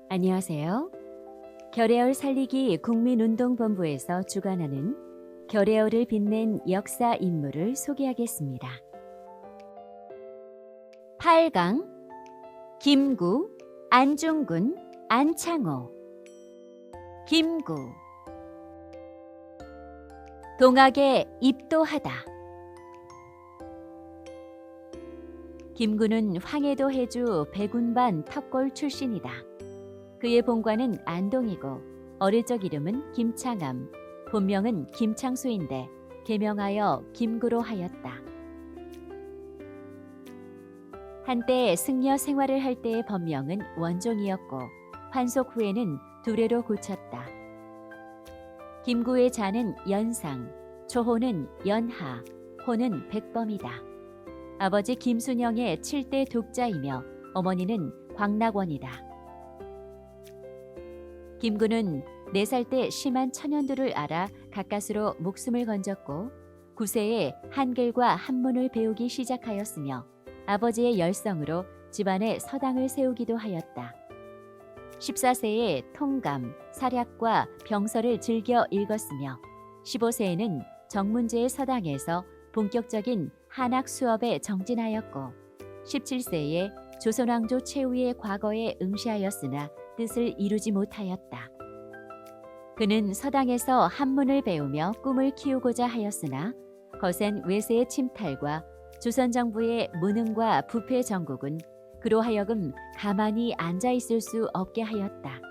안녕하세요. 결의을 살리기 국민운동본부에서 주관하는 결의를 빛낸 역사 인물을 소개하겠습니다. 8강 김구, 안중근, 안창호. 김구. 동학에 입도하다. 김구는 황해도 해주 백운반 턱골 출신이다. 그의 본관은 안동이고 어릴 적 이름은 김창암, 본명은 김창수인데 개명하여 김구로 하였다. 한때 승려 생활을 할 때의 법명은 원종이었고 환속 후에는 두레로 고쳤다. 김구의 자는 연상, 초호는 연하, 호는 백범이다. 아버지 김순영의 7대 독자이며 어머니는 광락원이다. 김구는 4살 때 심한 천연두를 알아 가까스로 목숨을 건졌고 9세에 한글과 한문을 배우기 시작하였으며 아버지의 열성으로 집안에 서당을 세우기도 하였다. 14세에 통감, 사략과 병서를 즐겨 읽었으며 15세에는 정문제의 서당에서 본격적인 한학 수업에 정진하였고 17세에 조선왕조 최후의 과거에 응시하였으나 뜻을 이루지 못하였다. 그는 서당에서 한문을 배우며 꿈을 키우고자 하였으나 거센 외세의 침탈과 조선 정부의 무능과 부패 정국은 그로 하여금 가만히 앉아 있을 수 없게 하였다.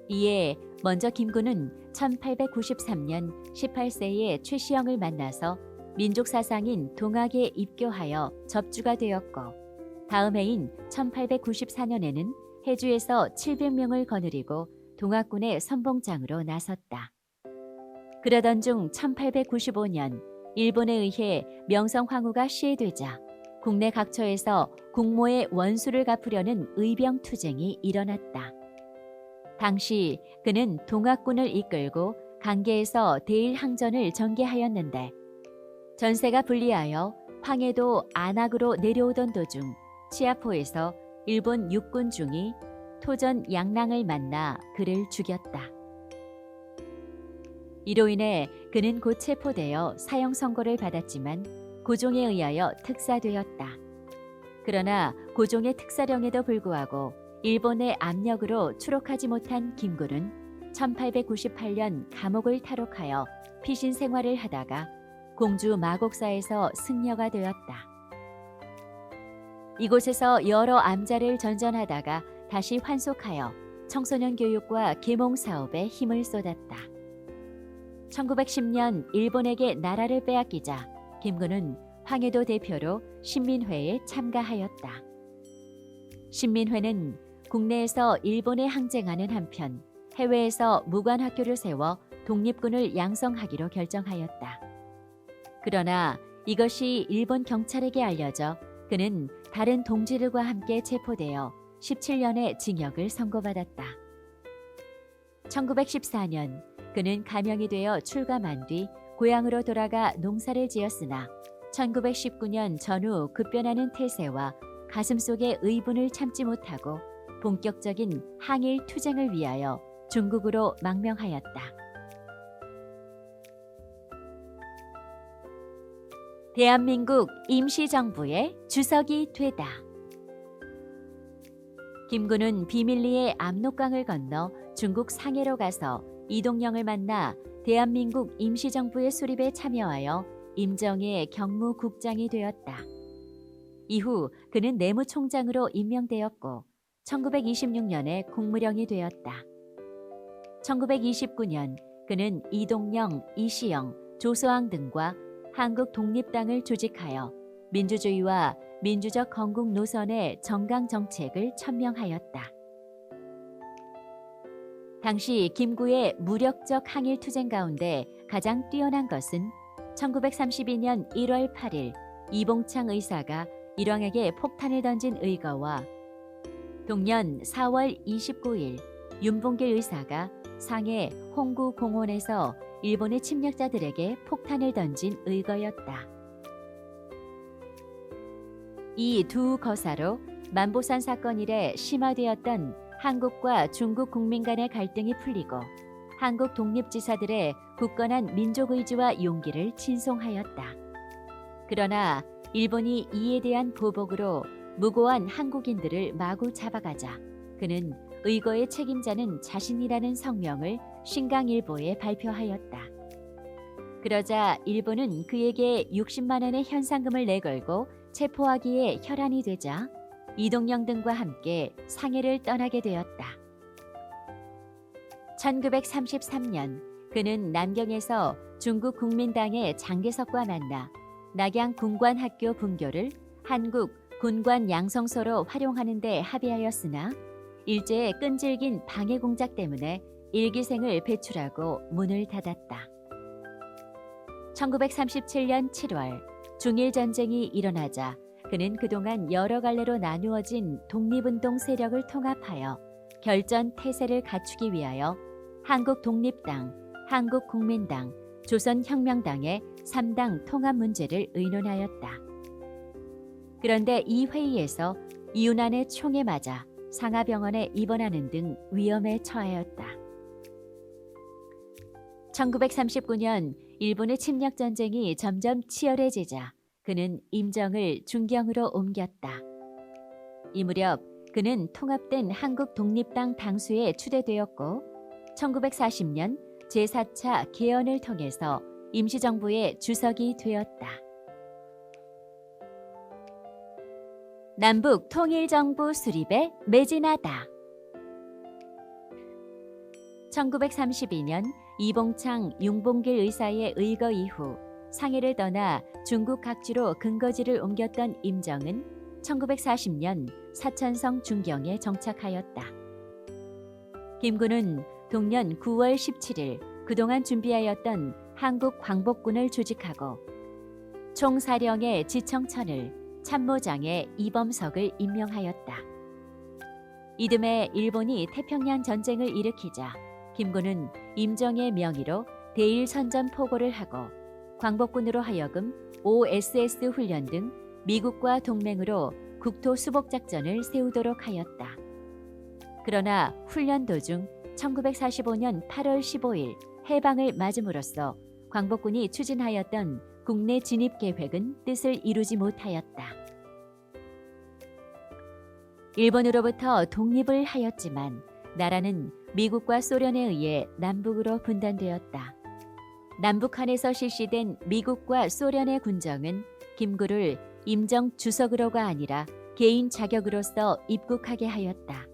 이에 먼저 김구는 1893년 18세에 최시영을 만나서 민족 사상인 동학에 입교하여 접주가 되었고 다음 해인 1894년에는 해주에서 700명을 거느리고 동학군의 선봉장으로 나섰다. 그러던 중 1895년 일본에 의해 명성황후가 시해되자 국내 각처에서 국모의 원수를 갚으려는 의병투쟁이 일어났다. 당시 그는 동학군을 이끌고 강계에서 대일항전을 전개하였는데 전세가 불리하여 황해도 안악으로 내려오던 도중 치아포에서 일본 육군 중이 토전 양랑을 만나 그를 죽였다. 이로 인해 그는 곧 체포되어 사형 선고를 받았지만 고종에 의하여 특사되었다. 그러나 고종의 특사령에도 불구하고 일본의 압력으로 추록하지 못한 김구는 1898년 감옥을 탈옥하여 피신 생활을 하다가 공주 마곡사에서 승려가 되었다. 이곳에서 여러 암자를 전전하다가 다시 환속하여 청소년 교육과 계몽 사업에 힘을 쏟았다. 1910년 일본에게 나라를 빼앗기자 김구는 황해도 대표로 신민회에 참가하였다. 신민회는 국내에서 일본에 항쟁하는 한편 해외에서 무관학교를 세워 독립군을 양성하기로 결정하였다. 그러나 이것이 일본 경찰에게 알려져 그는 다른 동지들과 함께 체포되어 17년의 징역을 선고받았다. 1914년 그는 감형이 되어 출감한 뒤 고향으로 돌아가 농사를 지었으나 1919년 전후 급변하는 태세와 가슴속의 의분을 참지 못하고 본격적인 항일 투쟁을 위하여 중국으로 망명하였다. 대한민국 임시정부의 주석이 되다. 김구는 비밀리에 압록강을 건너 중국 상해로 가서 이동영을 만나 대한민국 임시정부의 수립에 참여하여 임정의 경무국장이 되었다. 이후 그는 내무총장으로 임명되었고 1926년에 국무령이 되었다. 1929년 그는 이동영, 이시영, 조소왕 등과 한국 독립당을 조직하여 민주주의와 민주적 건국 노선의 정강 정책을 천명하였다. 당시 김구의 무력적 항일 투쟁 가운데 가장 뛰어난 것은 1932년 1월 8일 이봉창 의사가 일왕에게 폭탄을 던진 의거와 동년 4월 29일 윤봉길 의사가 상해 홍구 공원에서 일본의 침략자들에게 폭탄을 던진 의거였다. 이 두 거사로 만보산 사건 이래 심화되었던 한국과 중국 국민 간의 갈등이 풀리고 한국 독립지사들의 굳건한 민족의지와 용기를 친송하였다. 그러나 일본이 이에 대한 보복으로 무고한 한국인들을 마구 잡아가자 그는 의거의 책임자는 자신이라는 성명을 신강일보에 발표하였다. 그러자 일본은 그에게 60만 원의 현상금을 내걸고 체포하기에 혈안이 되자 이동영 등과 함께 상해를 떠나게 되었다. 1933년 그는 남경에서 중국 국민당의 장개석과 만나 낙양 군관학교 분교를 한국 군관 양성소로 활용하는 데 합의하였으나 일제의 끈질긴 방해 공작 때문에 일기생을 배출하고 문을 닫았다. 1937년 7월 중일 전쟁이 일어나자 그는 그동안 여러 갈래로 나누어진 독립운동 세력을 통합하여 결전 태세를 갖추기 위하여 한국독립당, 한국국민당, 조선혁명당의 3당 통합 문제를 의논하였다. 그런데 이 회의에서 이윤환의 총에 맞아 상하병원에 입원하는 등 위험에 처하였다. 1939년 일본의 침략전쟁이 점점 치열해지자 그는 임정을 중경으로 옮겼다. 이 무렵 그는 통합된 한국독립당 당수에 추대되었고 1940년 제4차 개헌을 통해서 임시정부의 주석이 되었다. 남북 통일정부 수립에 매진하다. 1932년 이봉창, 윤봉길 의사의 의거 이후 상해를 떠나 중국 각지로 근거지를 옮겼던 임정은 1940년 사천성 중경에 정착하였다. 김군은 동년 9월 17일 그동안 준비하였던 한국 광복군을 조직하고 총사령의 지청천을 참모장에 이범석을 임명하였다. 이듬해 일본이 태평양 전쟁을 일으키자 김군은 임정의 명의로 대일 선전 포고를 하고 광복군으로 하여금 OSS 훈련 등 미국과 동맹으로 국토 수복 작전을 세우도록 하였다. 그러나 훈련 도중 1945년 8월 15일 해방을 맞음으로써 광복군이 추진하였던 국내 진입 계획은 뜻을 이루지 못하였다. 일본으로부터 독립을 하였지만 나라는 미국과 소련에 의해 남북으로 분단되었다. 남북한에서 실시된 미국과 소련의 군정은 김구를 임정 주석으로가 아니라 개인 자격으로서 입국하게 하였다.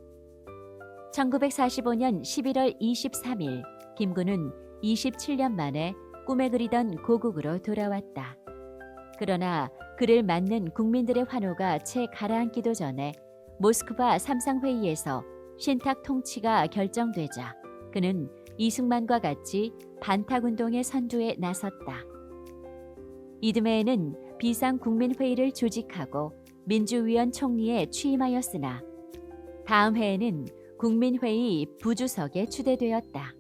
1945년 11월 23일 김구는 27년 만에 꿈에 그리던 고국으로 돌아왔다. 그러나 그를 맞는 국민들의 환호가 채 가라앉기도 전에 모스크바 삼상회의에서 신탁 통치가 결정되자 그는 이승만과 같이 반탁운동의 선두에 나섰다. 이듬해에는 비상국민회의를 조직하고 민주위원 총리에 취임하였으나 다음 해에는 국민회의 부주석에 추대되었다.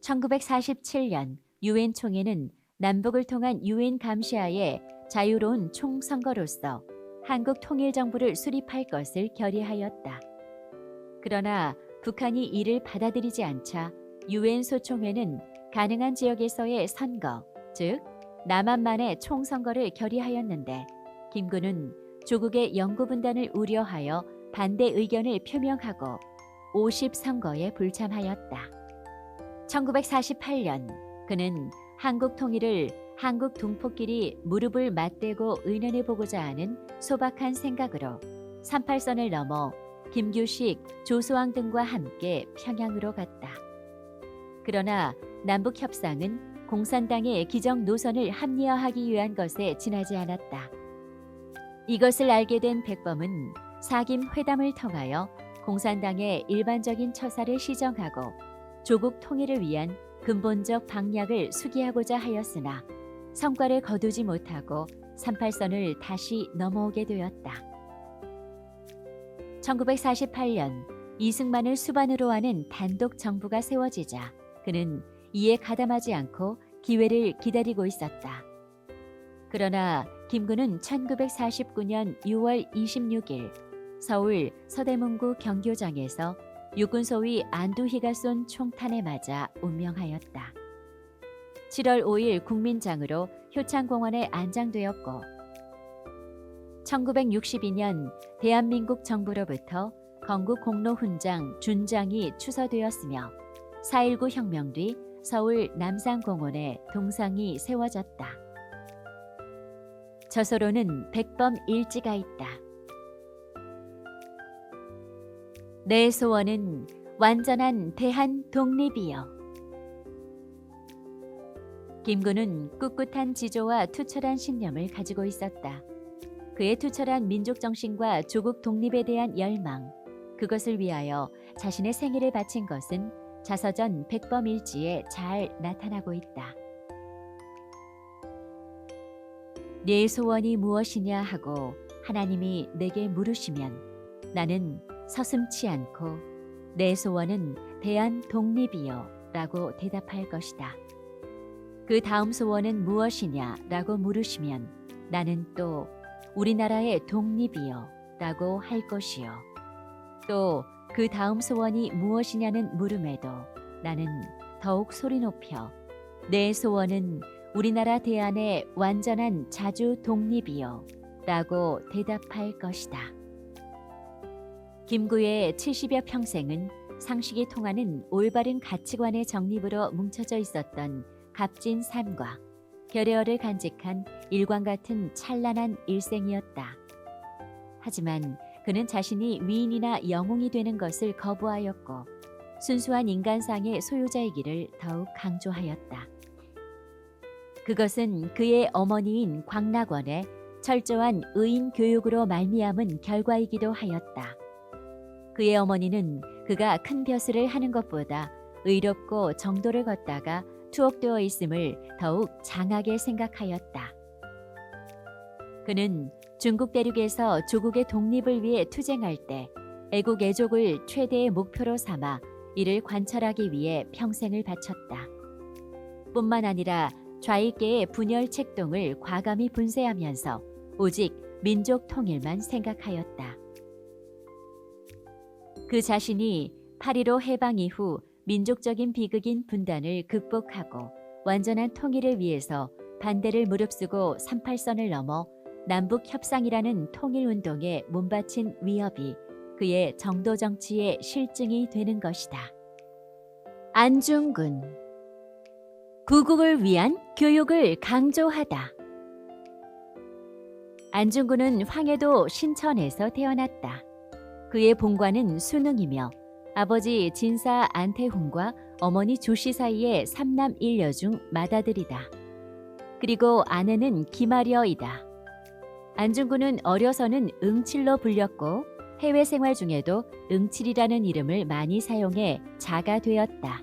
1947년 유엔 총회는 남북을 통한 유엔 감시하에 자유로운 총선거로서 한국 통일정부를 수립할 것을 결의하였다. 그러나 북한이 이를 받아들이지 않자 유엔 소총회는 가능한 지역에서의 선거, 즉 남한만의 총선거를 결의하였는데 김구는 조국의 영구분단을 우려하여 반대 의견을 표명하고 50선거에 불참하였다. 1948년 그는 한국 통일을 한국 동포끼리 무릎을 맞대고 의논해보고자 하는 소박한 생각으로 38선을 넘어 김규식, 조소왕 등과 함께 평양으로 갔다. 그러나 남북협상은 공산당의 기정 노선을 합리화하기 위한 것에 지나지 않았다. 이것을 알게 된 백범은 사김 회담을 통하여 공산당의 일반적인 처사를 시정하고 조국 통일을 위한 근본적 방략을 수기하고자 하였으나 성과를 거두지 못하고 38선을 다시 넘어오게 되었다. 1948년 이승만을 수반으로 하는 단독 정부가 세워지자 그는 이에 가담하지 않고 기회를 기다리고 있었다. 그러나 김구는 1949년 6월 26일 서울 서대문구 경교장에서 육군 소위 안두희가 쏜 총탄에 맞아 운명하였다. 7월 5일 국민장으로 효창공원에 안장되었고 1962년 대한민국 정부로부터 건국 공로훈장 준장이 추서되었으며 4.19 혁명 뒤 서울 남산공원에 동상이 세워졌다. 저서로는 백범 일지가 있다. 내 소원은 완전한 대한 독립이요. 김구는 꿋꿋한 지조와 투철한 신념을 가지고 있었다. 그의 투철한 민족 정신과 조국 독립에 대한 열망, 그것을 위하여 자신의 생애를 바친 것은 자서전 백범일지에 잘 나타나고 있다. 네 소원이 무엇이냐 하고 하나님이 내게 물으시면 나는 서슴지 않고 내 소원은 대한 독립이요 라고 대답할 것이다. 그 다음 소원은 무엇이냐 라고 물으시면 나는 또 우리나라의 독립이요 라고 할 것이요. 또 그 다음 소원이 무엇이냐는 물음에도 나는 더욱 소리 높여 내 소원은 우리나라 대안의 완전한 자주 독립이요 라고 대답할 것이다. 김구의 70여 평생은 상식이 통하는 올바른 가치관의 정립으로 뭉쳐져 있었던 값진 삶과 결여를 간직한 일광 같은 찬란한 일생이었다. 하지만 그는 자신이 위인이나 영웅이 되는 것을 거부하였고 순수한 인간상의 소유자이기를 더욱 강조하였다. 그것은 그의 어머니인 광락원의 철저한 의인 교육으로 말미암은 결과이기도 하였다. 그의 어머니는 그가 큰 벼슬을 하는 것보다 의롭고 정도를 걷다가 투옥되어 있음을 더욱 장하게 생각하였다. 그는 중국 대륙에서 조국의 독립을 위해 투쟁할 때 애국 애족을 최대의 목표로 삼아 이를 관철하기 위해 평생을 바쳤다. 뿐만 아니라 좌익계의 분열 책동을 과감히 분쇄하면서 오직 민족 통일만 생각하였다. 그 자신이 8.15 해방 이후 민족적인 비극인 분단을 극복하고 완전한 통일을 위해서 반대를 무릅쓰고 38선을 넘어 남북협상이라는 통일운동에 몸바친 위협이 그의 정도 정치의 실증이 되는 것이다. 안중근 구국을 위한 교육을 강조하다. 안중근은 황해도 신천에서 태어났다. 그의 본관은 순응이며 아버지 진사 안태훈과 어머니 조씨 사이의 3남 1녀 중 맏아들이다. 그리고 아내는 김아려이다. 안중근은 어려서는 응칠로 불렸고 해외 생활 중에도 응칠이라는 이름을 많이 사용해 자가 되었다.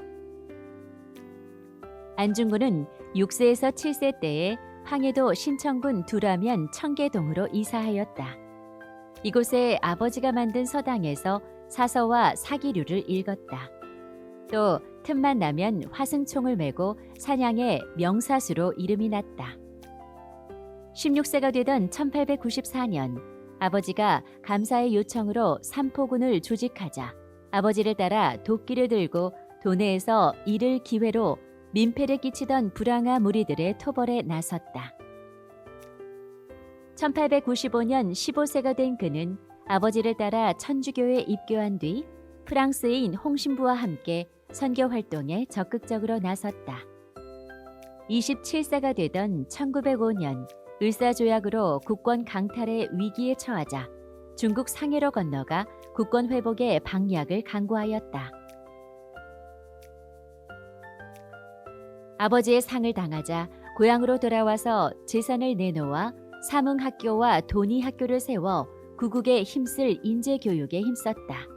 안중근은 6세에서 7세 때에 황해도 신천군 두라면 청계동으로 이사하였다. 이곳에 아버지가 만든 서당에서 사서와 사기류를 읽었다. 또 틈만 나면 화승총을 메고 사냥에 명사수로 이름이 났다. 16세가 되던 1894년 아버지가 감사의 요청으로 삼포군을 조직하자 아버지를 따라 도끼를 들고 도내에서 이를 기회로 민폐를 끼치던 불황아 무리들의 토벌에 나섰다. 1895년 15세가 된 그는 아버지를 따라 천주교에 입교한 뒤 프랑스인 홍신부와 함께 선교 활동에 적극적으로 나섰다. 27세가 되던 1905년 을사조약으로 국권 강탈의 위기에 처하자 중국 상해로 건너가 국권 회복의 방략을 강구하였다. 아버지의 상을 당하자 고향으로 돌아와서 재산을 내놓아 사문학교와 돈이학교를 세워 구국에 힘쓸 인재교육에 힘썼다.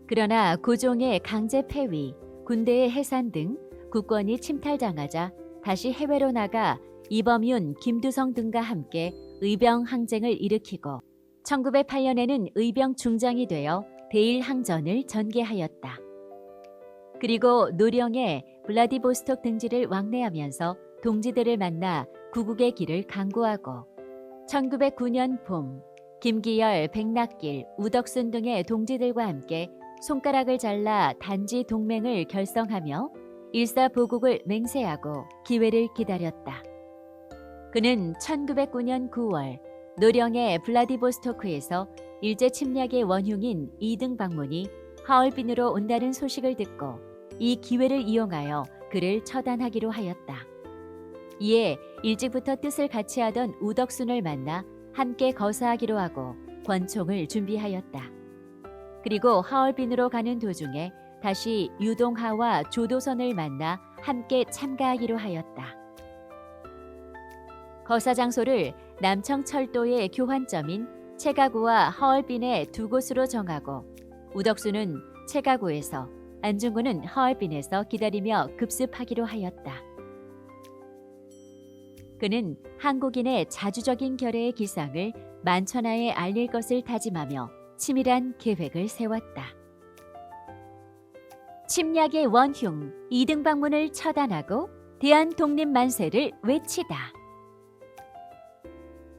그러나 고종의 강제 폐위, 군대의 해산 등 국권이 침탈당하자 다시 해외로 나가 이범윤, 김두성 등과 함께 의병 항쟁을 일으키고 1908년에는 의병 중장이 되어 대일항전을 전개하였다. 그리고 노령의 블라디보스톡 등지를 왕래하면서 동지들을 만나 구국의 길을 강구하고 1909년 봄 김기열, 백낙길, 우덕순 등의 동지들과 함께 손가락을 잘라 단지 동맹을 결성하며 일사보국을 맹세하고 기회를 기다렸다. 그는 1909년 9월 노령의 블라디보스토크에서 일제 침략의 원흉인 이등 방문이 하얼빈으로 온다는 소식을 듣고 이 기회를 이용하여 그를 처단하기로 하였다. 이에 일찍부터 뜻을 같이 하던 우덕순을 만나 함께 거사하기로 하고 권총을 준비하였다. 그리고 하얼빈으로 가는 도중에 다시 유동하와 조도선을 만나 함께 참가하기로 하였다. 거사 장소를 남청철도의 교환점인 채가구와 하얼빈의 두 곳으로 정하고 우덕수는 채가구에서, 안중근은 하얼빈에서 기다리며 급습하기로 하였다. 그는 한국인의 자주적인 결의의 기상을 만천하에 알릴 것을 다짐하며 치밀한 계획을 세웠다. 침략의 원흉 이등방문을 처단하고 대한 독립 만세를 외치다.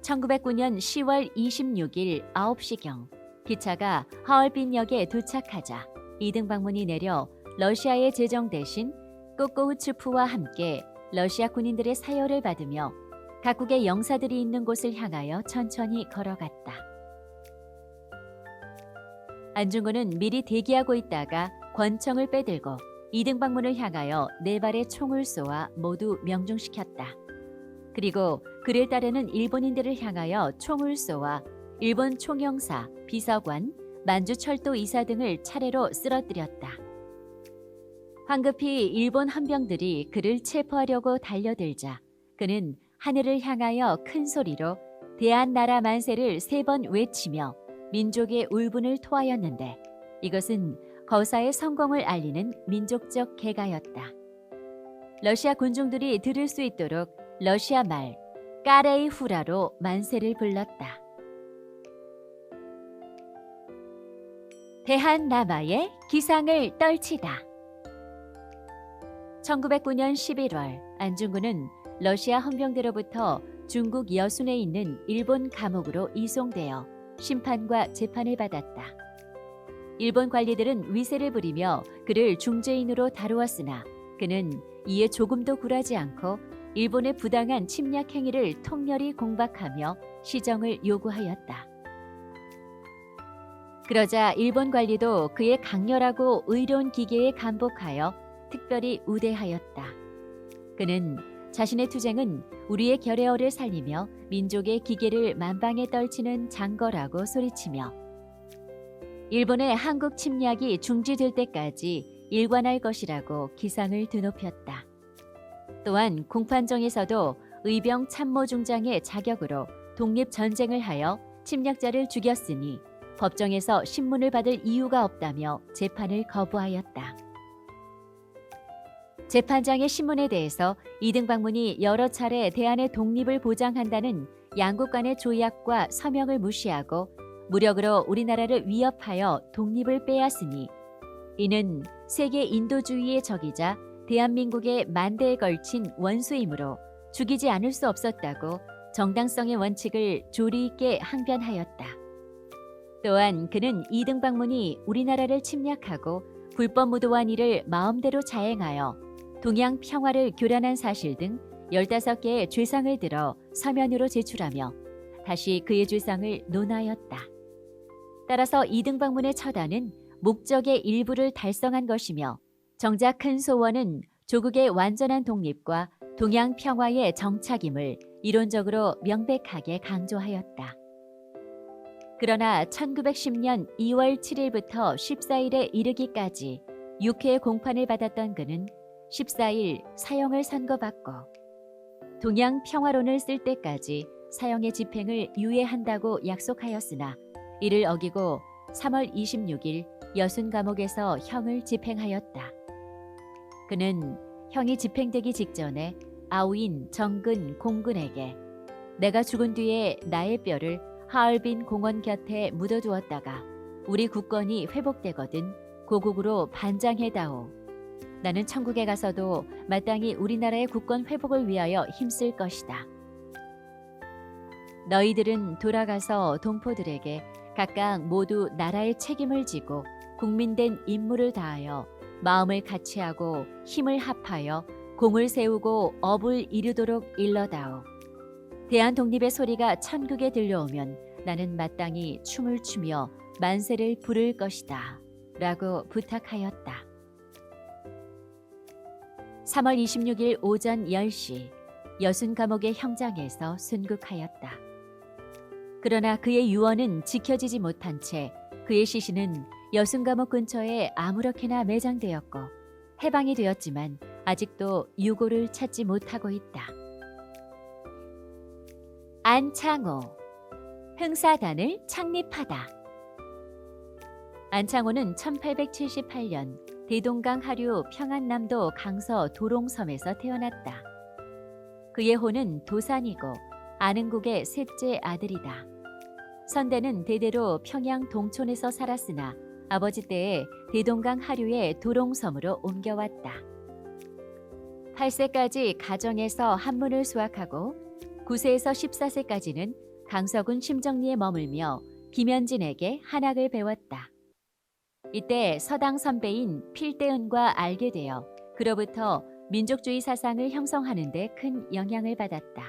1909년 10월 26일 9시경 기차가 하얼빈역에 도착하자 이등방문이 내려 러시아의 제정 대신 꼬꼬우츠프와 함께 러시아 군인들의 사열을 받으며 각국의 영사들이 있는 곳을 향하여 천천히 걸어갔다. 안중근은 미리 대기하고 있다가 권총을 빼들고 이등방문을 향하여 네 발의 총을 쏘아 모두 명중시켰다. 그리고 그를 따르는 일본인들을 향하여 총을 쏘아 일본 총영사, 비서관, 만주철도 이사 등을 차례로 쓰러뜨렸다. 황급히 일본 헌병들이 그를 체포하려고 달려들자 그는 하늘을 향하여 큰 소리로 대한나라 만세를 3번 외치며 민족의 울분을 토하였는데 이것은 거사의 성공을 알리는 민족적 개가였다. 러시아 군중들이 들을 수 있도록 러시아 말 까레이 후라로 만세를 불렀다. 대한남하의 기상을 떨치다. 1909년 11월 안중근은 러시아 헌병대로부터 중국 여순에 있는 일본 감옥으로 이송되어 심판과 재판을 받았다. 일본 관리들은 위세를 부리며 그를 중죄인으로 다루었으나 그는 이에 조금도 굴하지 않고 일본의 부당한 침략 행위를 통렬히 공박하며 시정을 요구하였다. 그러자 일본 관리도 그의 강렬하고 의로운 기계에 감복하여 특별히 우대하였다. 그는 자신의 투쟁은 우리의 결의어를 살리며 민족의 기계를 만방에 떨치는 장거라고 소리치며 일본의 한국 침략이 중지될 때까지 일관할 것이라고 기상을 드높였다. 또한 공판정에서도 의병 참모중장의 자격으로 독립전쟁을 하여 침략자를 죽였으니 법정에서 신문을 받을 이유가 없다며 재판을 거부하였다. 재판장의 신문에 대해서 이등방문이 여러 차례 대한의 독립을 보장한다는 양국 간의 조약과 서명을 무시하고 무력으로 우리나라를 위협하여 독립을 빼앗으니 이는 세계 인도주의의 적이자 대한민국의 만대에 걸친 원수이므로 죽이지 않을 수 없었다고 정당성의 원칙을 조리 있게 항변하였다. 또한 그는 이등방문이 우리나라를 침략하고 불법 무도한 일을 마음대로 자행하여 동양 평화를 교란한 사실 등 15개의 죄상을 들어 서면으로 제출하며 다시 그의 죄상을 논하였다. 따라서 이등방문의 처단은 목적의 일부를 달성한 것이며 정작 큰 소원은 조국의 완전한 독립과 동양 평화의 정착임을 이론적으로 명백하게 강조하였다. 그러나 1910년 2월 7일부터 14일에 이르기까지 6회 공판을 받았던 그는 14일 사형을 선고받고 동양 평화론을 쓸 때까지 사형의 집행을 유예한다고 약속하였으나 이를 어기고 3월 26일 여순 감옥에서 형을 집행하였다. 그는 형이 집행되기 직전에 아우인 정근 공군에게 내가 죽은 뒤에 나의 뼈를 하얼빈 공원 곁에 묻어두었다가 우리 국권이 회복되거든 고국으로 반장해다오. 나는 천국에 가서도 마땅히 우리나라의 국권 회복을 위하여 힘쓸 것이다. 너희들은 돌아가서 동포들에게 각각 모두 나라의 책임을 지고 국민된 임무를 다하여 마음을 같이하고 힘을 합하여 공을 세우고 업을 이루도록 일러다오. 대한독립의 소리가 천국에 들려오면 나는 마땅히 춤을 추며 만세를 부를 것이다 라고 부탁하였다. 3월 26일 오전 10시 여순 감옥의 형장에서 순국하였다. 그러나 그의 유언은 지켜지지 못한 채 그의 시신은 여순 감옥 근처에 아무렇게나 매장되었고 해방이 되었지만 아직도 유고를 찾지 못하고 있다. 안창호, 흥사단을 창립하다. 안창호는 1878년 대동강 하류 평안남도 강서 도롱섬에서 태어났다. 그의 호는 도산이고 안흥국의 셋째 아들이다. 선대는 대대로 평양 동촌에서 살았으나 아버지 때에 대동강 하류의 도롱섬으로 옮겨왔다. 8세까지 가정에서 한문을 수학하고 9세에서 14세까지는 강서군 심정리에 머물며 김현진에게 한학을 배웠다. 이때 서당 선배인 필대은과 알게 되어 그로부터 민족주의 사상을 형성하는 데 큰 영향을 받았다.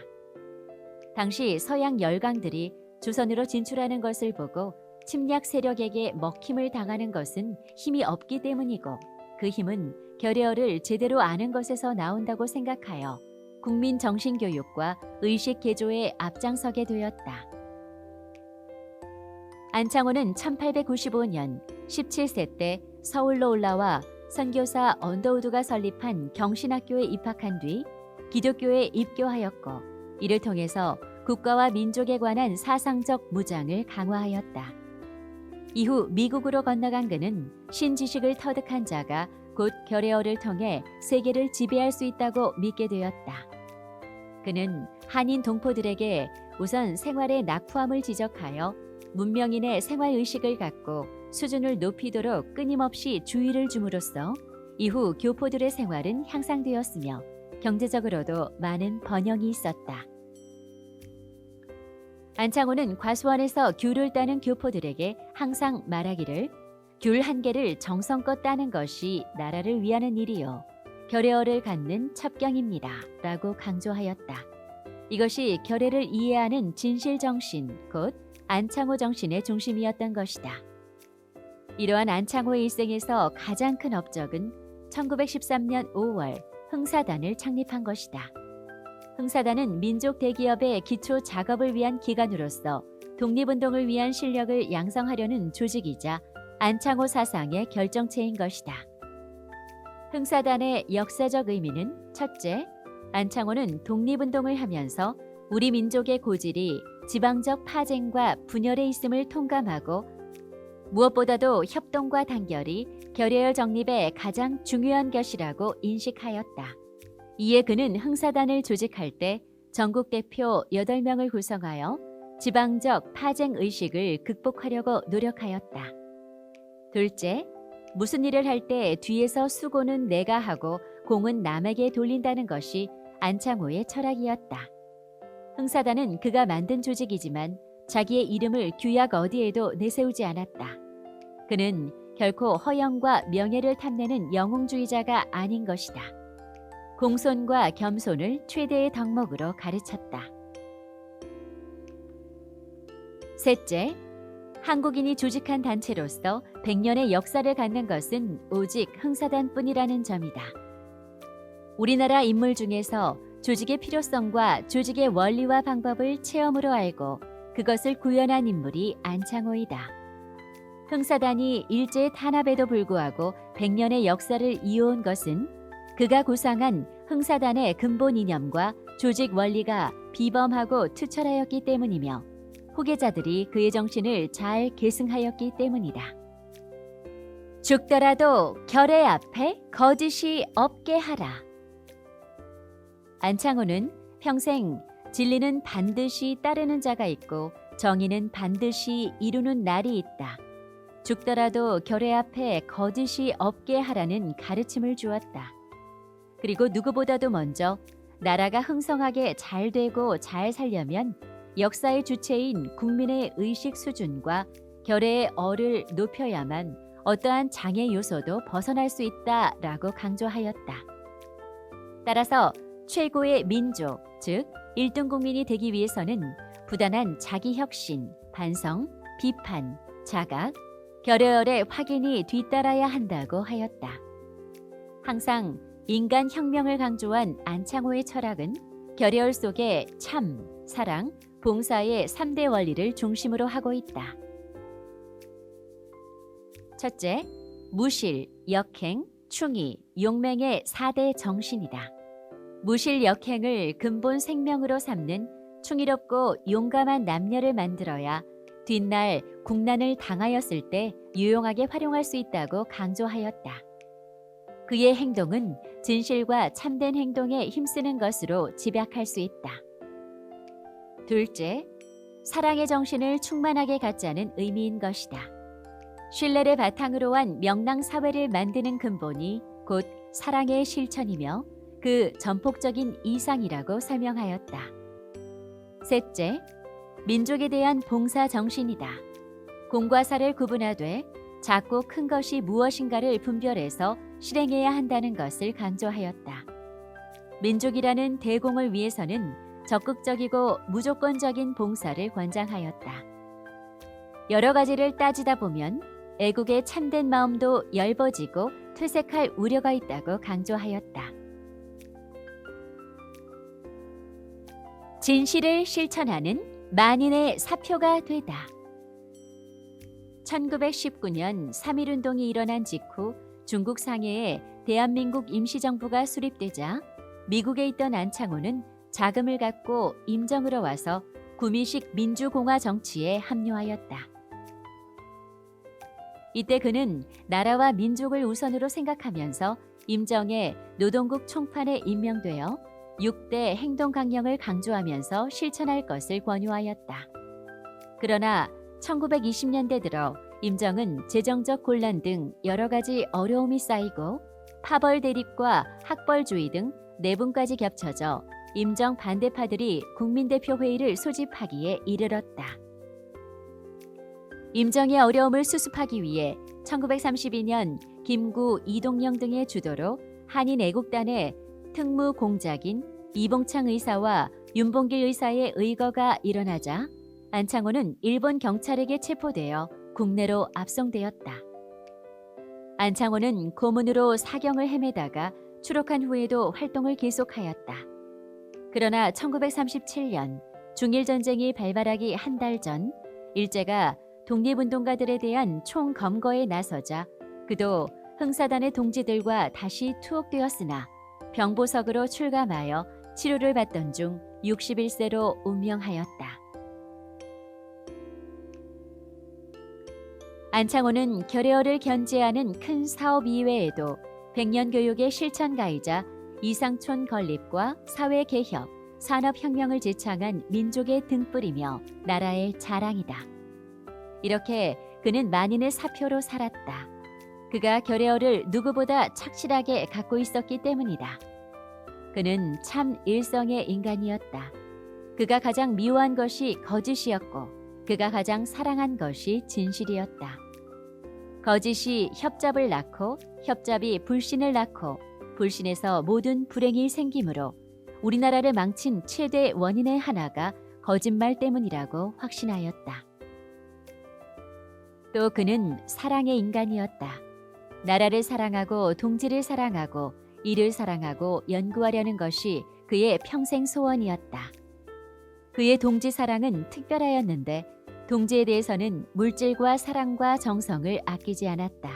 당시 서양 열강들이 조선으로 진출하는 것을 보고 침략 세력에게 먹힘을 당하는 것은 힘이 없기 때문이고 그 힘은 결의어를 제대로 아는 것에서 나온다고 생각하여 국민 정신교육과 의식 개조에 앞장서게 되었다. 안창호는 1895년 17세 때 서울로 올라와 선교사 언더우드가 설립한 경신학교에 입학한 뒤 기독교에 입교하였고 이를 통해서 국가와 민족에 관한 사상적 무장을 강화하였다. 이후 미국으로 건너간 그는 신지식을 터득한 자가 곧 결의어를 통해 세계를 지배할 수 있다고 믿게 되었다. 그는 한인 동포들에게 우선 생활의 낙후함을 지적하여 문명인의 생활의식을 갖고 수준을 높이도록 끊임없이 주의를 줌으로써 이후 교포들의 생활은 향상되었으며 경제적으로도 많은 번영이 있었다. 안창호는 과수원에서 귤을 따는 교포들에게 항상 말하기를 귤 한 개를 정성껏 따는 것이 나라를 위하는 일이요 결의어를 갖는 첩경입니다 라고 강조하였다. 이것이 결의를 이해하는 진실정신 곧 안창호 정신의 중심이었던 것이다. 이러한 안창호의 일생에서 가장 큰 업적은 1913년 5월 흥사단을 창립한 것이다. 흥사단은 민족 대기업의 기초 작업을 위한 기관으로서 독립운동을 위한 실력을 양성하려는 조직이자 안창호 사상의 결정체인 것이다. 흥사단의 역사적 의미는 첫째, 안창호는 독립운동을 하면서 우리 민족의 고질이 지방적 파쟁과 분열에 있음을 통감하고 무엇보다도 협동과 단결이 결의어 정립의 가장 중요한 것이라고 인식하였다. 이에 그는 흥사단을 조직할 때 전국 대표 8명을 구성하여 지방적 파쟁 의식을 극복하려고 노력하였다. 둘째, 무슨 일을 할 때 뒤에서 수고는 내가 하고 공은 남에게 돌린다는 것이 안창호의 철학이었다. 흥사단은 그가 만든 조직이지만 자기의 이름을 규약 어디에도 내세우지 않았다. 그는 결코 허영과 명예를 탐내는 영웅주의자가 아닌 것이다. 공손과 겸손을 최대의 덕목으로 가르쳤다. 셋째, 한국인이 조직한 단체로서 100년의 역사를 갖는 것은 오직 흥사단뿐이라는 점이다. 우리나라 인물 중에서 조직의 필요성과 조직의 원리와 방법을 체험으로 알고 그것을 구현한 인물이 안창호이다. 흥사단이 일제의 탄압에도 불구하고 100년의 역사를 이어온 것은 그가 구상한 흥사단의 근본 이념과 조직 원리가 비범하고 투철하였기 때문이며 후계자들이 그의 정신을 잘 계승하였기 때문이다. 죽더라도 결의 앞에 거짓이 없게 하라. 안창호는 평생 진리는 반드시 따르는 자가 있고 정의는 반드시 이루는 날이 있다. 죽더라도 결의 앞에 거짓이 없게 하라는 가르침을 주었다. 그리고 누구보다도 먼저 나라가 흥성하게 잘 되고 잘 살려면 역사의 주체인 국민의 의식 수준과 결의의 어를 높여야만 어떠한 장애 요소도 벗어날 수 있다라고 강조하였다. 따라서 최고의 민족, 즉 1등 국민이 되기 위해서는 부단한 자기 혁신, 반성, 비판, 자각, 결의열의 확인이 뒤따라야 한다고 하였다. 항상 인간 혁명을 강조한 안창호의 철학은 결의열 속에 참, 사랑, 봉사의 3대 원리를 중심으로 하고 있다. 첫째, 무실, 역행, 충의, 용맹의 4대 정신이다. 무실 역행을 근본 생명으로 삼는 충의롭고 용감한 남녀를 만들어야 뒷날 국난을 당하였을 때 유용하게 활용할 수 있다고 강조하였다. 그의 행동은 진실과 참된 행동에 힘쓰는 것으로 집약할 수 있다. 둘째, 사랑의 정신을 충만하게 갖자는 의미인 것이다. 신뢰를 바탕으로 한 명랑 사회를 만드는 근본이 곧 사랑의 실천이며 그 전폭적인 이상이라고 설명하였다. 셋째, 민족에 대한 봉사 정신이다. 공과 사를 구분하되 작고 큰 것이 무엇인가를 분별해서 실행해야 한다는 것을 강조하였다. 민족이라는 대공을 위해서는 적극적이고 무조건적인 봉사를 권장하였다. 여러 가지를 따지다 보면 애국의 참된 마음도 엷어지고 퇴색할 우려가 있다고 강조하였다. 진실을 실천하는 만인의 사표가 되다. 1919년 3.1운동이 일어난 직후 중국 상해에 대한민국 임시정부가 수립되자 미국에 있던 안창호는 자금을 갖고 임정으로 와서 구미식 민주공화 정치에 합류하였다. 이때 그는 나라와 민족을 우선으로 생각하면서 임정의 노동국 총판에 임명되어 6대 행동강령을 강조하면서 실천할 것을 권유하였다. 그러나 1920년대 들어 임정은 재정적 곤란 등 여러 가지 어려움이 쌓이고 파벌 대립과 학벌주의 등 내분까지 겹쳐져 임정 반대파들이 국민대표회의를 소집하기에 이르렀다. 임정의 어려움을 수습하기 위해 1932년 김구, 이동영 등의 주도로 한인 애국단의 특무 공작인 이봉창 의사와 윤봉길 의사의 의거가 일어나자 안창호는 일본 경찰에게 체포되어 국내로 압송되었다. 안창호는 고문으로 사경을 헤매다가 추록한 후에도 활동을 계속하였다. 그러나 1937년 중일전쟁이 발발하기 한 달 전 일제가 독립운동가들에 대한 총검거에 나서자 그도 흥사단의 동지들과 다시 투옥되었으나 병보석으로 출감하여 치료를 받던 중 61세로 운명하였다. 안창호는 결의어를 견지하는 큰 사업 이외에도 백년 교육의 실천가이자 이상촌 건립과 사회개혁, 산업혁명을 제창한 민족의 등불이며 나라의 자랑이다. 이렇게 그는 만인의 사표로 살았다. 그가 결의어를 누구보다 착실하게 갖고 있었기 때문이다. 그는 참 일성의 인간이었다. 그가 가장 미워한 것이 거짓이었고 그가 가장 사랑한 것이 진실이었다. 거짓이 협잡을 낳고 협잡이 불신을 낳고 불신에서 모든 불행이 생기므로 우리나라를 망친 최대 원인의 하나가 거짓말 때문이라고 확신하였다. 또 그는 사랑의 인간이었다. 나라를 사랑하고 동지를 사랑하고 이를 사랑하고 연구하려는 것이 그의 평생 소원이었다. 그의 동지 사랑은 특별하였는데 동지에 대해서는 물질과 사랑과 정성을 아끼지 않았다.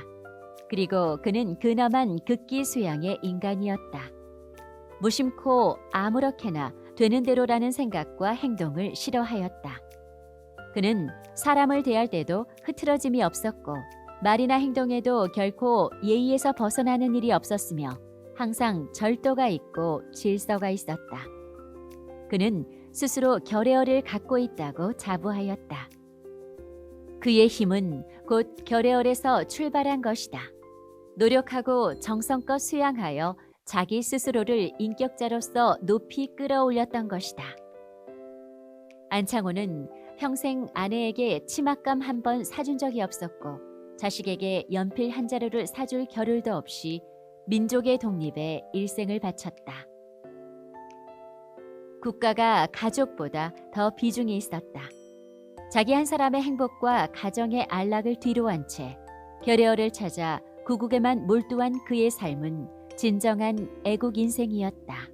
그리고 그는 근엄한 극기 수양의 인간이었다. 무심코 아무렇게나 되는 대로라는 생각과 행동을 싫어하였다. 그는 사람을 대할 때도 흐트러짐이 없었고 말이나 행동에도 결코 예의에서 벗어나는 일이 없었으며 항상 절도가 있고 질서가 있었다. 그는 스스로 결의어를 갖고 있다고 자부하였다. 그의 힘은 곧 결의어에서 출발한 것이다. 노력하고 정성껏 수양하여 자기 스스로를 인격자로서 높이 끌어올렸던 것이다. 안창호는 평생 아내에게 치맛감 한 번 사준 적이 없었고 자식에게 연필 한 자루를 사줄 겨를도 없이 민족의 독립에 일생을 바쳤다. 국가가 가족보다 더 비중이 있었다. 자기 한 사람의 행복과 가정의 안락을 뒤로한 채 결의어를 찾아 구국에만 몰두한 그의 삶은 진정한 애국 인생이었다.